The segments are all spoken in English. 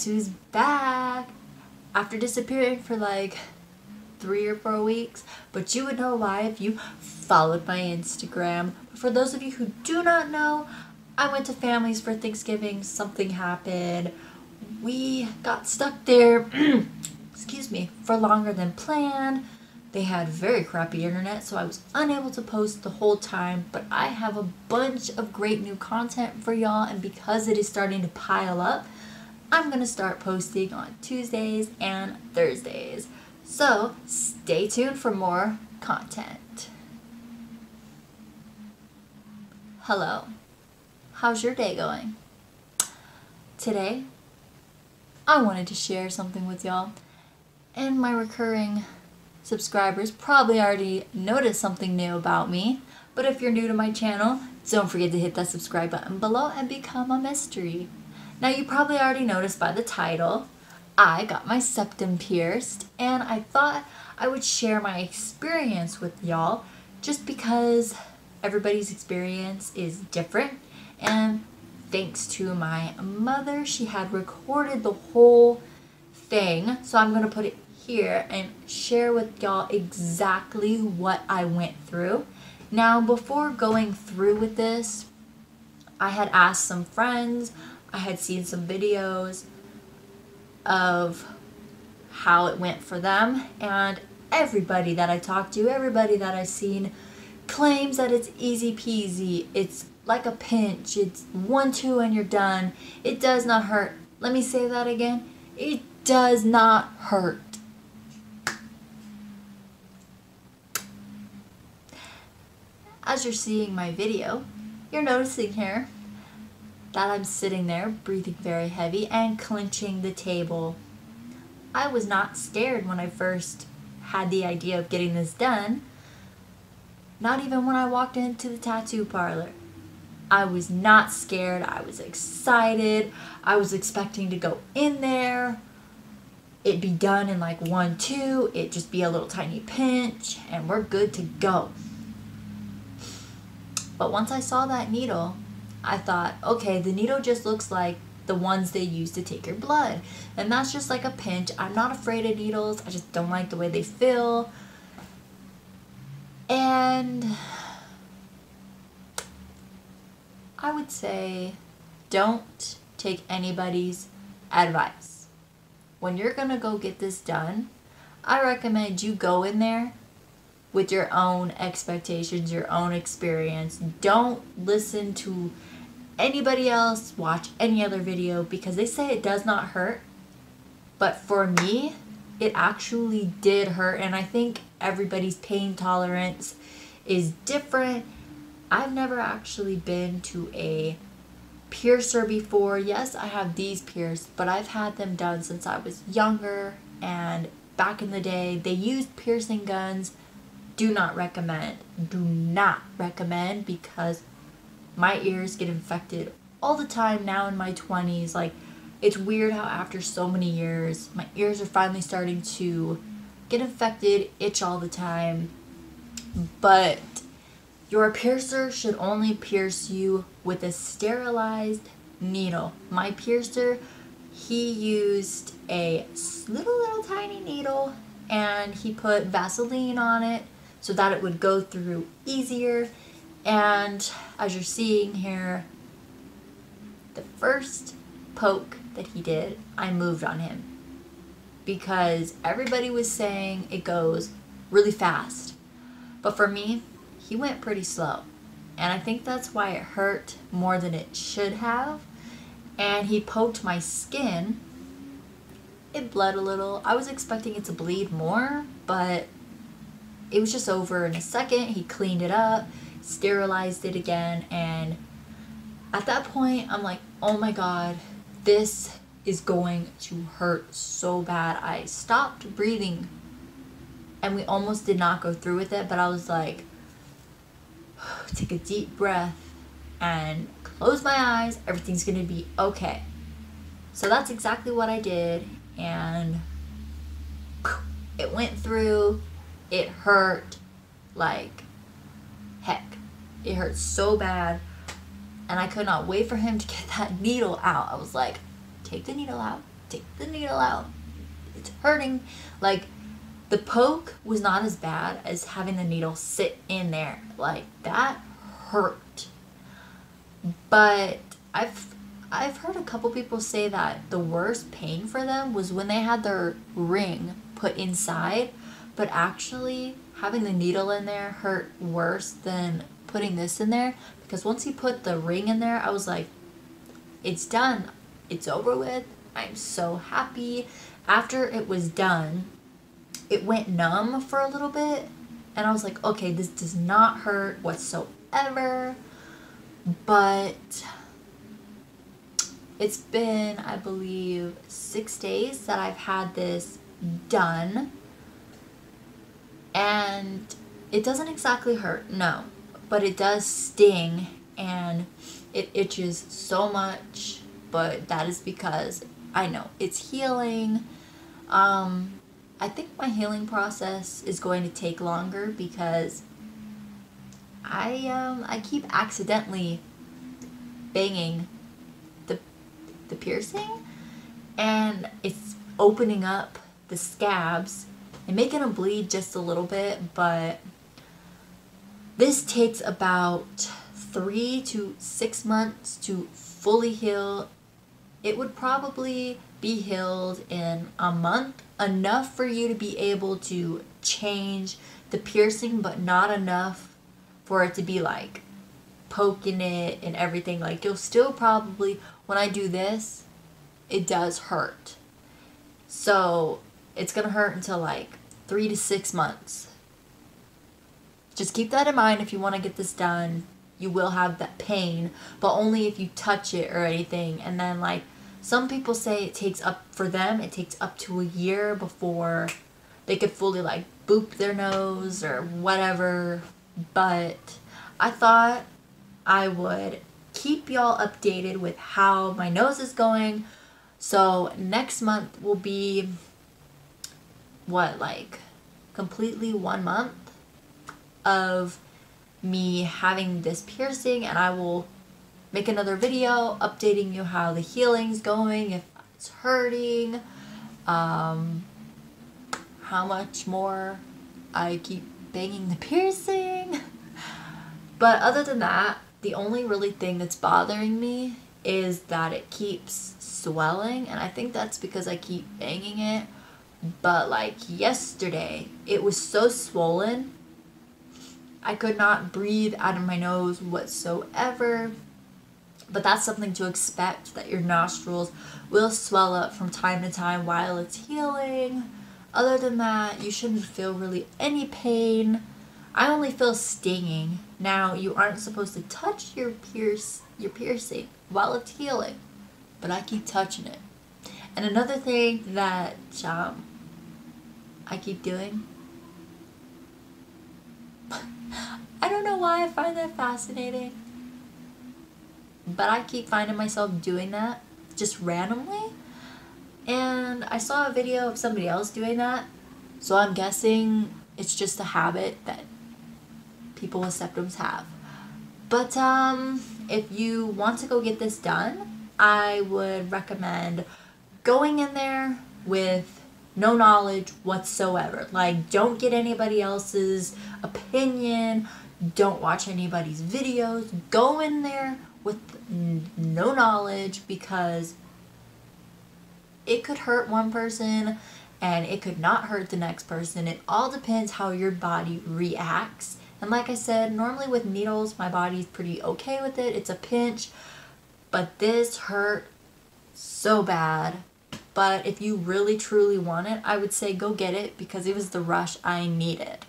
guess who's back? After disappearing for like 3 or 4 weeks, but you would know why if you followed my Instagram. For those of you who do not know, I went to family's for Thanksgiving. Something happened. We got stuck there, excuse me, for longer than planned. They had very crappy internet, so I was unable to post the whole time, but I have a bunch of great new content for y'all, and because it is starting to pile up, I'm going to start posting on Tuesdays and Thursdays. So stay tuned for more content. Hello. How's your day going? Today, I wanted to share something with y'all, and my recurring subscribers probably already noticed something new about me, but if you're new to my channel, don't forget to hit that subscribe button below and become a mystery. Now you probably already noticed by the title, I got my septum pierced, and I thought I would share my experience with y'all just because everybody's experience is different, and thanks to my mother, she had recorded the whole thing, so I'm going to put it here and share with y'all exactly what I went through. Now, before going through with this, I had asked some friends, I had seen some videos of how it went for them, and everybody that I talked to, everybody that I've seen claims that it's easy peasy, it's like a pinch, it's 1-2 and you're done, it does not hurt. Let me say that again, it does not hurt. As you're seeing my video, you're noticing here that I'm sitting there breathing very heavy and clenching the table. I was not scared when I first had the idea of getting this done. Not even when I walked into the tattoo parlor. I was not scared. I was excited. I was expecting to go in there. It'd be done in like 1-2. It'd just be a little tiny pinch and we're good to go. But once I saw that needle, I thought, okay, the needle just looks like the ones they use to take your blood. And that's just like a pinch. I'm not afraid of needles. I just don't like the way they feel. And I would say, don't take anybody's advice. When you're gonna go get this done, I recommend you go in there with your own expectations, your own experience. Don't listen to anybody else, watch any other video, because they say it does not hurt. But for me, it actually did hurt, and I think everybody's pain tolerance is different. I've never actually been to a piercer before. Yes, I have these pierced, but I've had them done since I was younger, and back in the day, they used piercing guns. Do not recommend. Do not recommend, because my ears get infected all the time now in my 20s. Like, it's weird how after so many years, my ears are finally starting to get infected, itch all the time. But your piercer should only pierce you with a sterilized needle. My piercer, he used a little tiny needle, and he put Vaseline on it so that it would go through easier. And as you're seeing here, the first poke that he did, I moved on him because everybody was saying it goes really fast. But for me, he went pretty slow. And I think that's why it hurt more than it should have. And he poked my skin. It bled a little. I was expecting it to bleed more, but it was just over in a second. He cleaned it up, sterilized it again, and at that point, I'm like, oh my god, this is going to hurt so bad. I stopped breathing, and we almost did not go through with it, but I was like, take a deep breath and close my eyes. Everything's gonna be okay. So that's exactly what I did, and it went through. It hurt like heck. It hurt so bad, and I could not wait for him to get that needle out. I was like, take the needle out, take the needle out. It's hurting. Like, the poke was not as bad as having the needle sit in there. Like, that hurt. But I've heard a couple people say that the worst pain for them was when they had their ring put inside, but actually having the needle in there hurt worse than putting this in there, because once he put the ring in there, I was like, it's done. It's over with. I'm so happy. After it was done, it went numb for a little bit, and I was like, okay, this does not hurt whatsoever. But it's been, I believe, 6 days that I've had this done, and it doesn't exactly hurt, no, but it does sting, and it itches so much, but that is because I know it's healing. I think my healing process is going to take longer because I keep accidentally banging the piercing, and it's opening up the scabs and making them bleed just a little bit, but this takes about 3 to 6 months to fully heal. It would probably be healed in a month, enough for you to be able to change the piercing, but not enough for it to be like poking it and everything. Like, you'll still probably, when I do this, it does hurt. So it's gonna hurt until like 3 to 6 months. Just keep that in mind if you want to get this done. You will have that pain, but only if you touch it or anything. And then, like, some people say it takes up to a year before they could fully like boop their nose or whatever. But I thought I would keep y'all updated with how my nose is going. So next month will be like completely 1 month of me having this piercing, and I will make another video updating you how the healing's going, if it's hurting, how much more I keep banging the piercing. But other than that, the only really thing that's bothering me is that it keeps swelling, and I think that's because I keep banging it. But like yesterday, it was so swollen, I could not breathe out of my nose whatsoever. But that's something to expect, that your nostrils will swell up from time to time while it's healing. Other than that, you shouldn't feel really any pain. I only feel stinging. Now, you aren't supposed to touch your piercing while it's healing, but I keep touching it. And another thing that I keep doing, I don't know why I find that fascinating, but I keep finding myself doing that just randomly. And I saw a video of somebody else doing that, so I'm guessing it's just a habit that people with septums have. But if you want to go get this done, I would recommend going in there with no knowledge whatsoever. Like, don't get anybody else's opinion, don't watch anybody's videos. Go in there with no knowledge, because it could hurt one person and it could not hurt the next person. It all depends how your body reacts. And like I said, normally with needles, my body's pretty okay with it. It's a pinch, but this hurt so bad. But if you really truly want it, I would say go get it, because it was the rush I needed.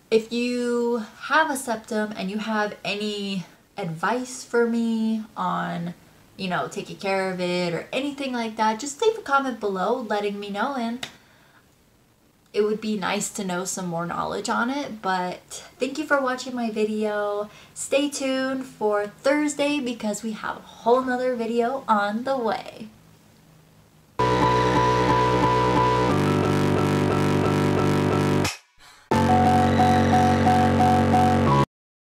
If you have a septum and you have any advice for me on, you know, taking care of it or anything like that, just leave a comment below letting me know, and it would be nice to know some more knowledge on it. But thank you for watching my video. Stay tuned for Thursday, because we have a whole nother video on the way.